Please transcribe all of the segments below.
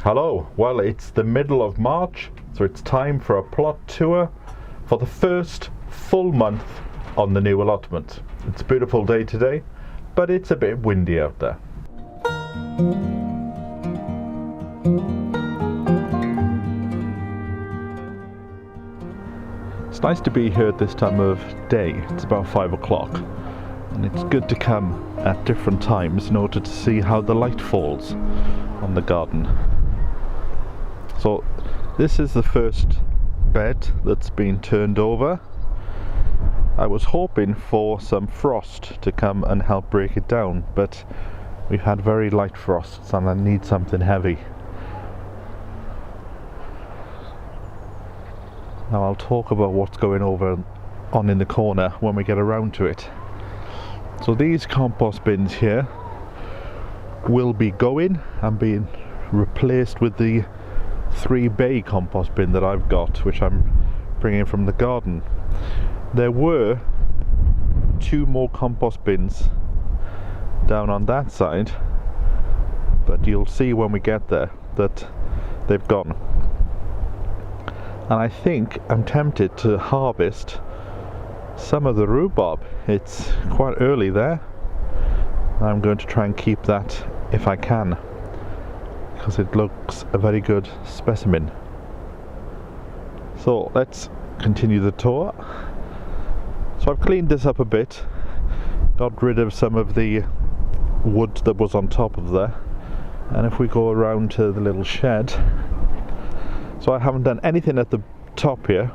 Hello, well, it's the middle of March, so it's time for a plot tour for the first full month on the new allotment. It's a beautiful day today, but it's a bit windy out there. It's nice to be here at this time of day. It's about 5 o'clock, and it's good to come at different times in order to see how the light falls on the garden. So this is the first bed that's been turned over. I was hoping for some frost to come and help break it down, but we've had very light frosts and I need something heavy. Now I'll talk about what's going on in the corner when we get around to it. So these compost bins here will be going and being replaced with the 3-bay compost bin that I've got, which I'm bringing from the garden. There were 2 more compost bins down on that side, but you'll see when we get there that they've gone. And I think I'm tempted to harvest some of the rhubarb. It's quite early there. I'm going to try and keep that if I can, because it looks a very good specimen. So let's continue the tour. So I've cleaned this up a bit, got rid of some of the wood that was on top of there, and if we go around to the little shed, so I haven't done anything at the top here,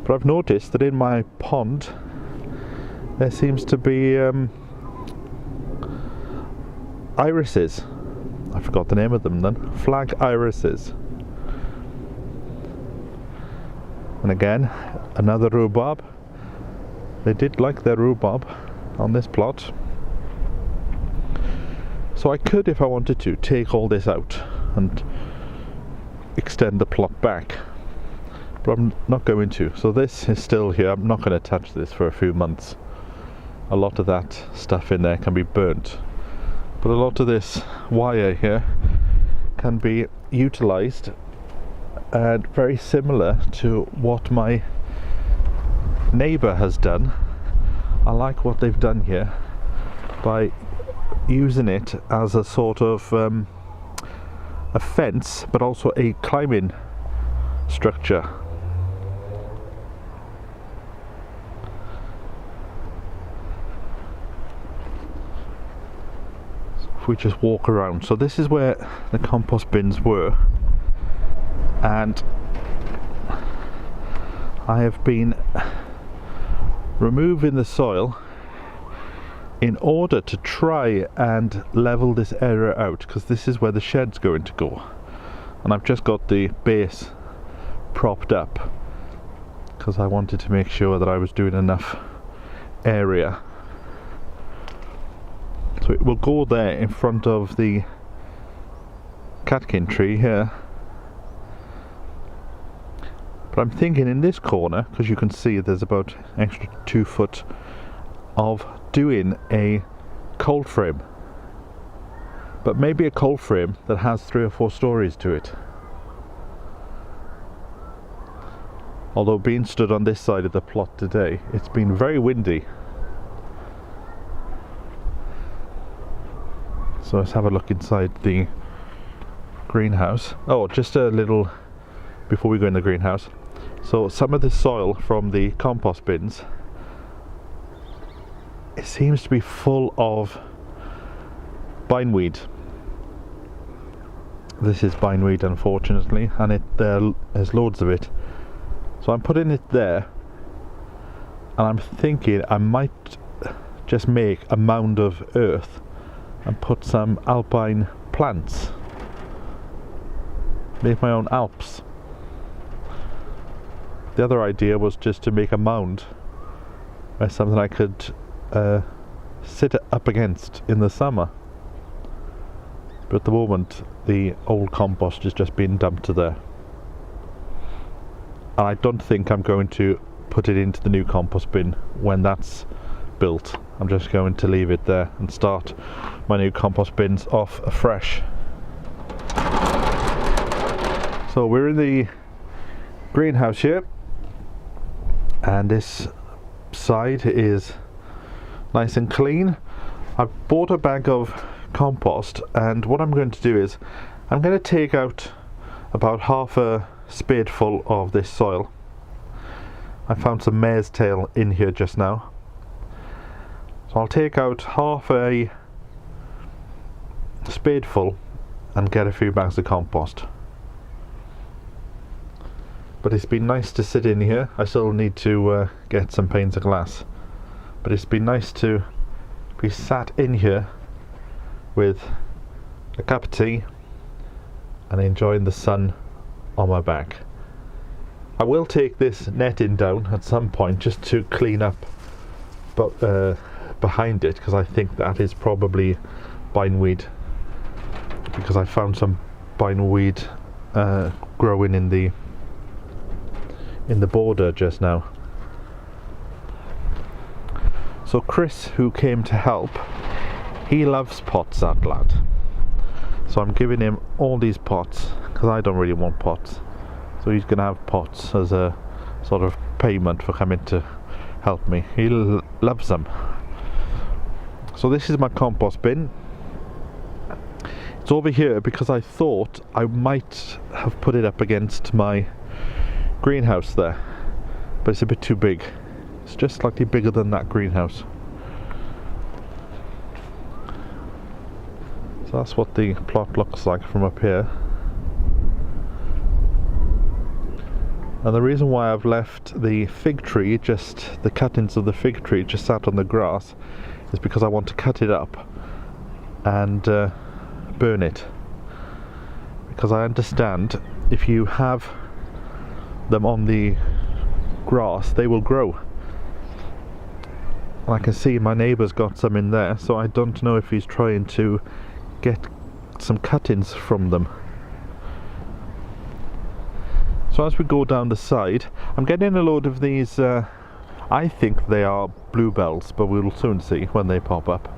but I've noticed that in my pond there seems to be irises. I forgot the name of them then. Flag irises. And again, another rhubarb. They did like their rhubarb on this plot. So I could, if I wanted to, take all this out and extend the plot back. But I'm not going to. So this is still here. I'm not going to touch this for a few months. A lot of that stuff in there can be burnt. But a lot of this wire here can be utilised, and very similar to what my neighbour has done. I like what they've done here by using it as a sort of a fence, but also a climbing structure. We just walk around. So this is where the compost bins were, and I have been removing the soil in order to try and level this area out, because this is where the shed's going to go, and I've just got the base propped up because I wanted to make sure that I was doing enough area. So it will go there in front of the catkin tree here. But I'm thinking in this corner, because you can see there's about extra 2 foot, of doing a cold frame. But maybe a cold frame that has 3 or 4 stories to it. Although being stood on this side of the plot today, it's been very windy. So let's have a look inside the greenhouse. Oh, just a little before we go in the greenhouse. So some of the soil from the compost bins, it seems to be full of bindweed. This is bindweed, unfortunately, and there's loads of it. So I'm putting it there, and I'm thinking I might just make a mound of earth and put some alpine plants, make my own Alps. The other idea was just to make a mound where something I could sit up against in the summer, but at the moment the old compost is just being dumped to there, and I don't think I'm going to put it into the new compost bin when that's built. I'm just going to leave it there and start my new compost bins off afresh. So we're in the greenhouse here, and this side is nice and clean. I've bought a bag of compost, and what I'm going to do is I'm going to take out about half a spadeful of this soil. I found some mare's tail in here just now, so I'll take out half a spadeful and get a few bags of compost. But it's been nice to sit in here. I still need to get some panes of glass, but it's been nice to be sat in here with a cup of tea and enjoying the sun on my back. I will take this netting down at some point just to clean up behind it, because I think that is probably bindweed, because I found some bindweed growing in the border just now. So Chris, who came to help, he loves pots, that lad. So I'm giving him all these pots because I don't really want pots. So he's gonna have pots as a sort of payment for coming to help me. He loves them. So this is my compost bin. It's over here because I thought I might have put it up against my greenhouse there, but it's a bit too big. It's just slightly bigger than that greenhouse. So that's what the plot looks like from up here. And the reason why I've left the fig tree, just the cuttings of the fig tree just sat on the grass, is because I want to cut it up and burn it. Because I understand if you have them on the grass, they will grow. And I can see my neighbour's got some in there, so I don't know if he's trying to get some cuttings from them. So as we go down the side, I'm getting a load of these, I think they are bluebells, but we'll soon see when they pop up.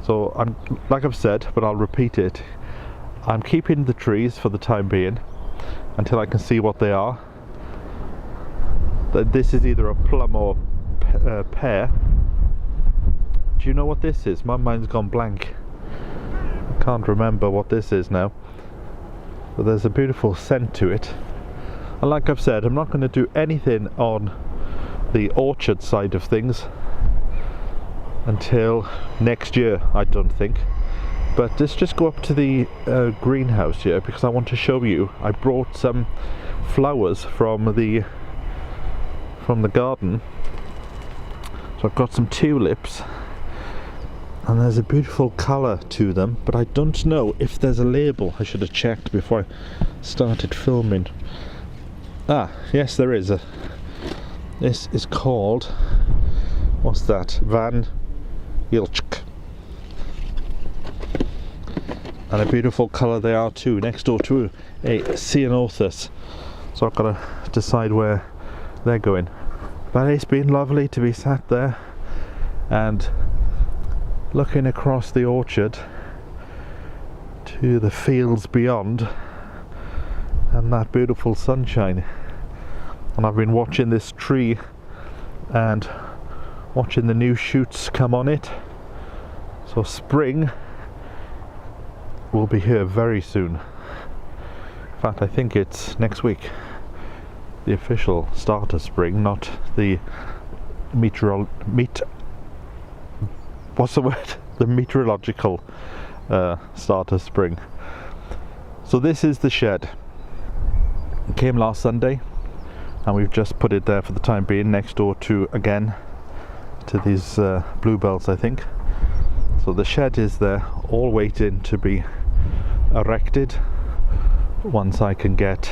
So I'm, like I've said, but I'll repeat it, I'm keeping the trees for the time being until I can see what they are. This is either a plum or pear. Do you know what this is? My mind's gone blank. I can't remember what this is now, but there's a beautiful scent to it. And like I've said, I'm not going to do anything on the orchard side of things until next year, I don't think. But let's just go up to the greenhouse here, because I want to show you. I brought some flowers from the garden. So I've got some tulips, and there's a beautiful colour to them, but I don't know if there's a label. I should have checked before I started filming. Ah, yes, there is. This is called, what's that? Van Ilchk. And a beautiful colour they are too, next door to a ceanothus. So I've got to decide where they're going. But it's been lovely to be sat there and looking across the orchard to the fields beyond and that beautiful sunshine. And I've been watching this tree and watching the new shoots come on it. So spring will be here very soon. In fact, I think it's next week, the official start of spring, not the what's the word? The meteorological start of spring. So this is the shed. It came last Sunday, and we've just put it there for the time being, next door to, again, to these bluebells, I think. So the shed is there, all waiting to be erected once I can get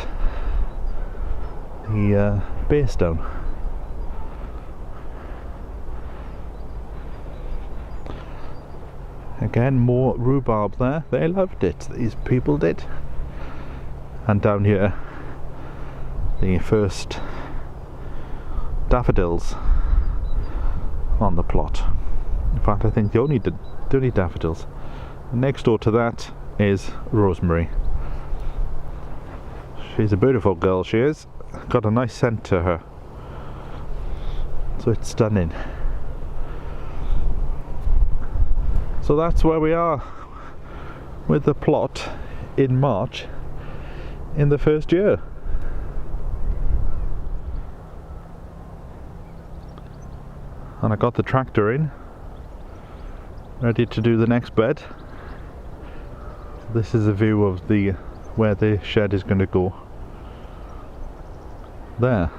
the base down. Again, more rhubarb there. They loved it, these people did. And down here, the first daffodils on the plot. In fact, I think the only daffodils. Next door to that is rosemary. She's a beautiful girl, she is. Got a nice scent to her. So it's stunning. So that's where we are with the plot in March in the first year. And I got the tractor in, ready to do the next bed. This is a view of where the shed is going to go. There.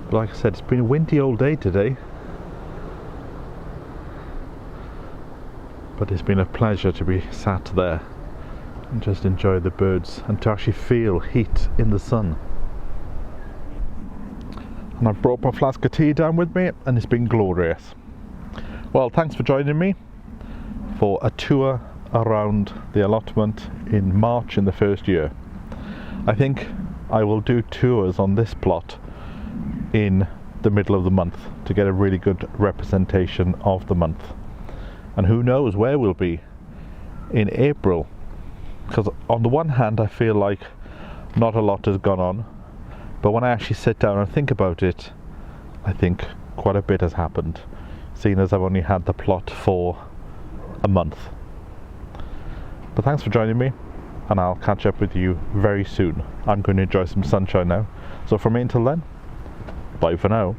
But like I said, it's been a windy old day today. But it's been a pleasure to be sat there and just enjoy the birds and to actually feel heat in the sun. And I've brought my flask of tea down with me and it's been glorious. Well, thanks for joining me for a tour around the allotment in March in the first year. I think I will do tours on this plot in the middle of the month to get a really good representation of the month. And who knows where we'll be in April, because on the one hand I feel like not a lot has gone on, but when I actually sit down and think about it, I think quite a bit has happened, seeing as I've only had the plot for a month. But thanks for joining me, and I'll catch up with you very soon. I'm going to enjoy some sunshine now, so from me until then, bye for now.